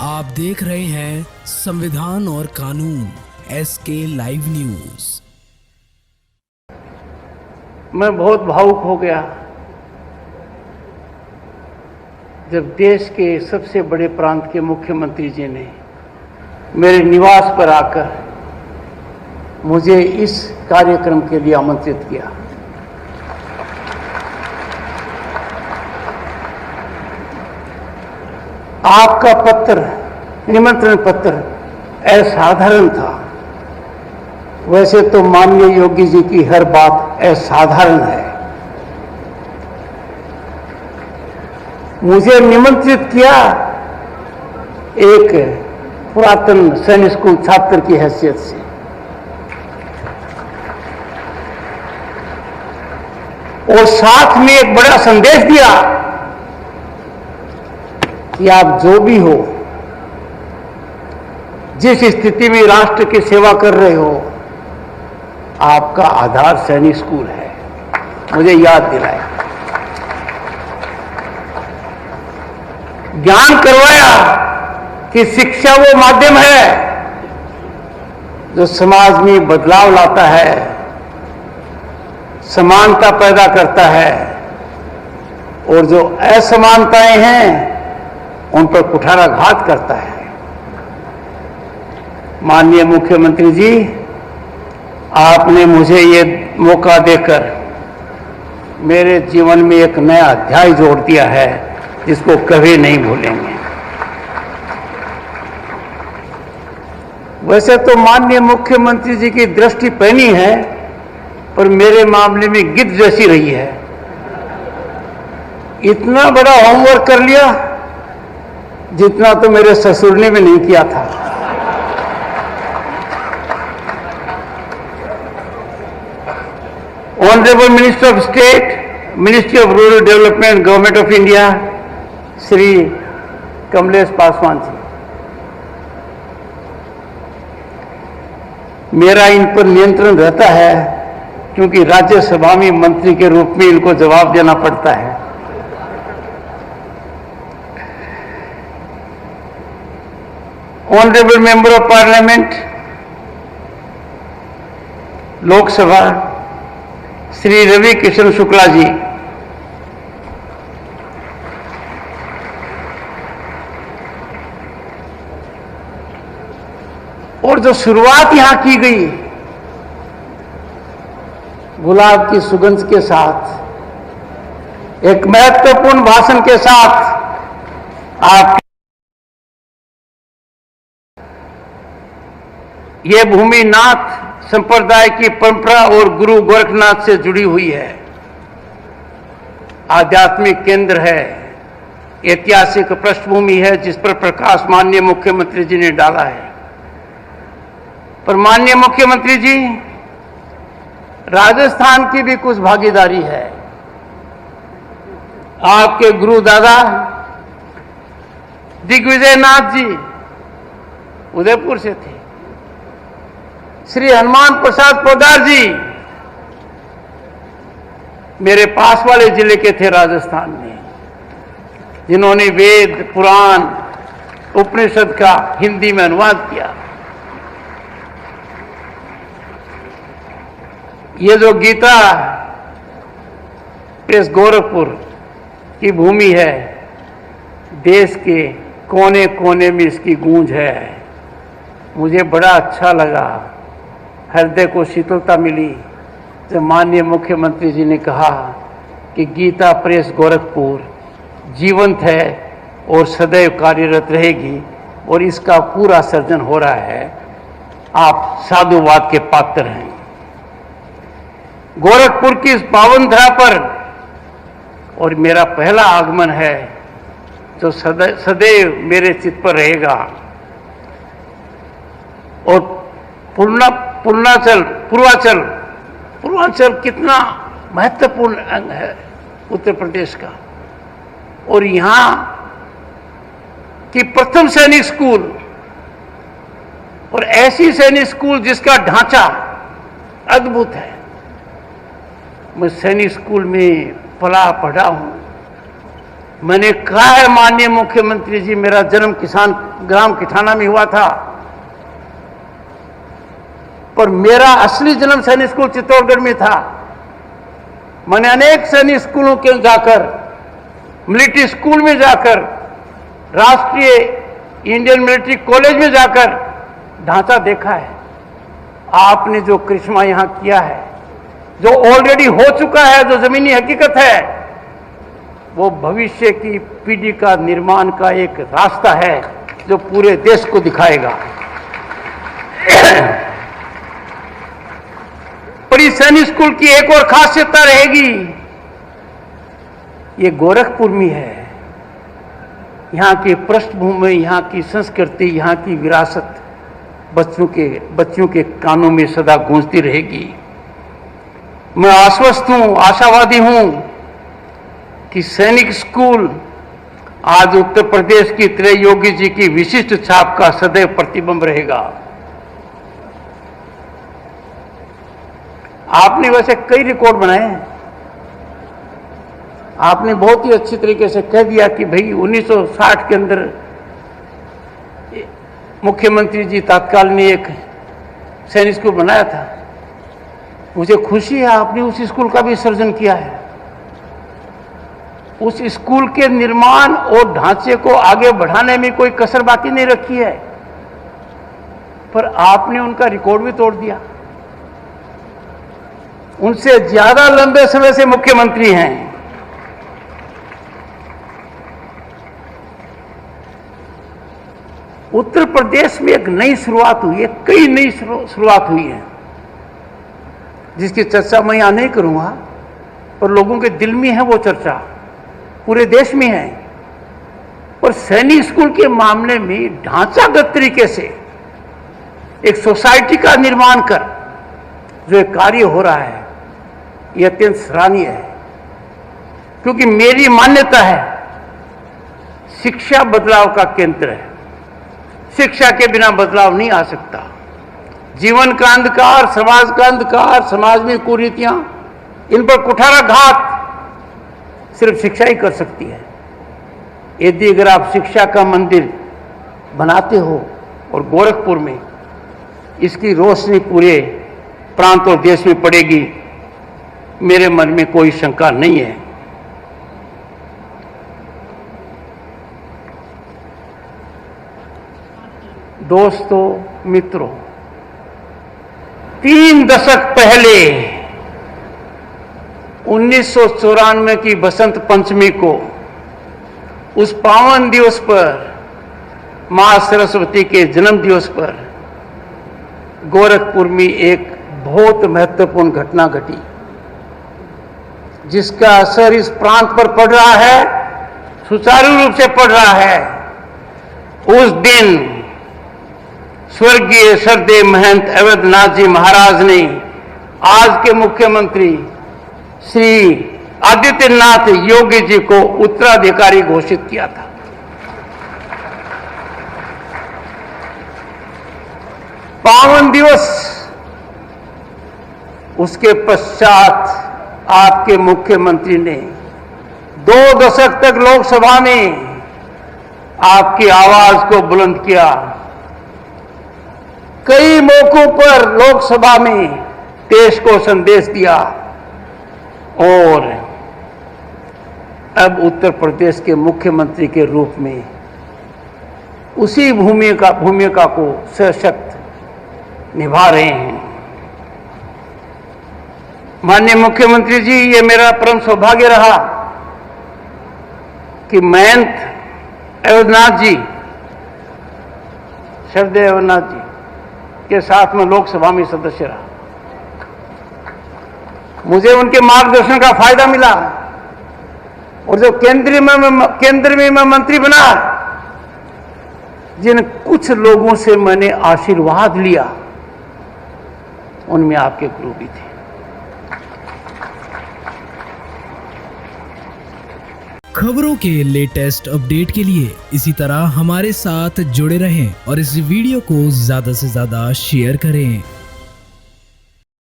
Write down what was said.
आप देख रहे हैं संविधान और कानून SK लाइव न्यूज। मैं बहुत भावुक हो गया जब देश के सबसे बड़े प्रांत के मुख्यमंत्री जी ने मेरे निवास पर आकर मुझे इस कार्यक्रम के लिए आमंत्रित किया। आपका पत्र, निमंत्रण पत्र असाधारण था। वैसे तो माननीय योगी जी की हर बात असाधारण है। मुझे निमंत्रित किया एक पुरातन सैनिक स्कूल छात्र की हैसियत से। और साथ में एक बड़ा संदेश दिया कि आप जो भी हो, जिस स्थिति में राष्ट्र की सेवा कर रहे हो, आपका आधार सैनिक स्कूल है। मुझे याद दिलाया, ज्ञान करवाया कि शिक्षा वो माध्यम है जो समाज में बदलाव लाता है, समानता पैदा करता है और जो असमानताएं हैं उन पर कुठाराघात करता है। माननीय मुख्यमंत्री जी, आपने मुझे ये मौका देकर मेरे जीवन में एक नया अध्याय जोड़ दिया है जिसको कभी नहीं भूलेंगे। वैसे तो माननीय मुख्यमंत्री जी की दृष्टि पैनी है, पर मेरे मामले में गिद्ध जैसी रही है। इतना बड़ा होमवर्क कर लिया जितना तो मेरे ससुर ने भी नहीं किया था। Honourable minister of state, ministry of rural development, government of India, Shri Kamlesh Paswan ji, मेरा इन पर नियंत्रण रहता है क्योंकि राज्यसभा में मंत्री के रूप में इनको जवाब देना पड़ता है। Honourable member of parliament, Lok Sabha, Shri Ravi Kishan Shukla ji, और जो शुरुआत यहां की गई गुलाब की सुगंध के साथ, एक महत्वपूर्ण भाषण के साथ, आप ये भूमि नाथ संप्रदाय की परंपरा और गुरु गोरखनाथ से जुड़ी हुई है, आध्यात्मिक केंद्र है, ऐतिहासिक पृष्ठभूमि है जिस पर प्रकाश माननीय मुख्यमंत्री जी ने डाला है। पर माननीय मुख्यमंत्री जी, राजस्थान की भी कुछ भागीदारी है। आपके गुरु दादा दिग्विजय नाथ जी उदयपुर से थे। श्री हनुमान प्रसाद पोदार जी मेरे पास वाले जिले के थे राजस्थान में, जिन्होंने वेद, पुराण, उपनिषद का हिंदी में अनुवाद किया। ये जो गीता प्रेस गोरखपुर की भूमि है, देश के कोने कोने में इसकी गूंज है। मुझे बड़ा अच्छा लगा, हृदय को शीतलता मिली जब माननीय मुख्यमंत्री जी ने कहा कि गीता प्रेस गोरखपुर जीवंत है और सदैव कार्यरत रहेगी और इसका पूरा सर्जन हो रहा है। आप साधुवाद के पात्र हैं। गोरखपुर की इस पावन धरा पर और मेरा पहला आगमन है जो सदैव मेरे चित्त पर रहेगा। और पूर्वांचल कितना महत्वपूर्ण अंग है उत्तर प्रदेश का, और यहां की प्रथम सैनिक स्कूल और ऐसी सैनिक स्कूल जिसका ढांचा अद्भुत है। मैं सैनिक स्कूल में पला पढ़ा हूं, मैंने कहा है माननीय मुख्यमंत्री जी, मेरा जन्म किसान ग्राम किठाना में हुआ था, पर मेरा असली जन्म सैनिक स्कूल चित्तौड़गढ़ में था। मैंने अनेक सैनिक स्कूलों के जाकर, मिलिट्री स्कूल में जाकर, राष्ट्रीय इंडियन मिलिट्री कॉलेज में जाकर ढांचा देखा है। आपने जो करिश्मा यहां किया है, जो ऑलरेडी हो चुका है, जो जमीनी हकीकत है, वो भविष्य की पीढ़ी का निर्माण का एक रास्ता है जो पूरे देश को दिखाएगा। पर इस सैनिक स्कूल की एक और खासियत रहेगी, ये गोरखपुर में है। यहाँ की पृष्ठभूमि, यहाँ की संस्कृति, यहाँ की विरासत बच्चों के कानों में सदा गूंजती रहेगी। मैं आश्वस्त हूं, आशावादी हूं कि सैनिक स्कूल आज उत्तर प्रदेश की तरह योगी जी की विशिष्ट छाप का सदैव प्रतिबिंब रहेगा। आपने वैसे कई रिकॉर्ड बनाए हैं। आपने बहुत ही अच्छी तरीके से कह दिया कि भाई 1960 के अंदर मुख्यमंत्री जी तत्काल ने एक सैनिक स्कूल बनाया था। मुझे खुशी है आपने उस स्कूल का भी सृजन किया है। उस स्कूल के निर्माण और ढांचे को आगे बढ़ाने में कोई कसर बाकी नहीं रखी है, पर आपने उनका रिकॉर्ड भी तोड़ दिया। उनसे ज्यादा लंबे समय से मुख्यमंत्री हैं। उत्तर प्रदेश में एक नई शुरुआत हुई है, कई नई शुरुआत हुई है, जिसकी चर्चा मैं यहां नहीं करूंगा, पर लोगों के दिल में है वो चर्चा, पूरे देश में है। और सैनिक स्कूल के मामले में ढांचागत तरीके से एक सोसाइटी का निर्माण कर जो एक कार्य हो रहा है, यह अत्यंत सराहनीय है। क्योंकि मेरी मान्यता है, शिक्षा बदलाव का केंद्र है। शिक्षा के बिना बदलाव नहीं आ सकता। जीवन का अंधकार, समाज का अंधकार, समाज में कुरीतियां, इन पर कुठाराघात सिर्फ शिक्षा ही कर सकती है। यदि अगर आप शिक्षा का मंदिर बनाते हो और गोरखपुर में इसकी रोशनी पूरे प्रांत और देश में पड़ेगी, मेरे मन में कोई शंका नहीं है। दोस्तों, मित्रों, 3 दशक पहले 1994 की बसंत पंचमी को, उस पावन दिवस पर, मां सरस्वती के जन्म दिवस पर, गोरखपुर में एक बहुत महत्वपूर्ण घटना घटी, जिसका असर इस प्रांत पर पड़ रहा है, सुचारू रूप से पड़ रहा है। उस दिन स्वर्गीय श्रद्धेय महंत अवधनाथ जी महाराज ने आज के मुख्यमंत्री श्री आदित्यनाथ योगी जी को उत्तराधिकारी घोषित किया था। पावन दिवस, उसके पश्चात आपके मुख्यमंत्री ने 2 दशक तक लोकसभा में आपकी आवाज को बुलंद किया। कई मौकों पर लोकसभा में देश को संदेश दिया, और अब उत्तर प्रदेश के मुख्यमंत्री के रूप में उसी भूमिका को सशक्त निभा रहे हैं। माननीय मुख्यमंत्री जी, ये मेरा परम सौभाग्य रहा कि महंत अवधनाथ जी, श्रद्धेय अवधनाथ जी के साथ में लोकसभा में सदस्य रहा। मुझे उनके मार्गदर्शन का फायदा मिला, और जो केंद्र में मैं मंत्री बना, जिन कुछ लोगों से मैंने आशीर्वाद लिया, उनमें आपके गुरु भी थे। खबरों के लेटेस्ट अपडेट के लिए इसी तरह हमारे साथ जुड़े रहें और इस वीडियो को ज्यादा से ज्यादा शेयर करें।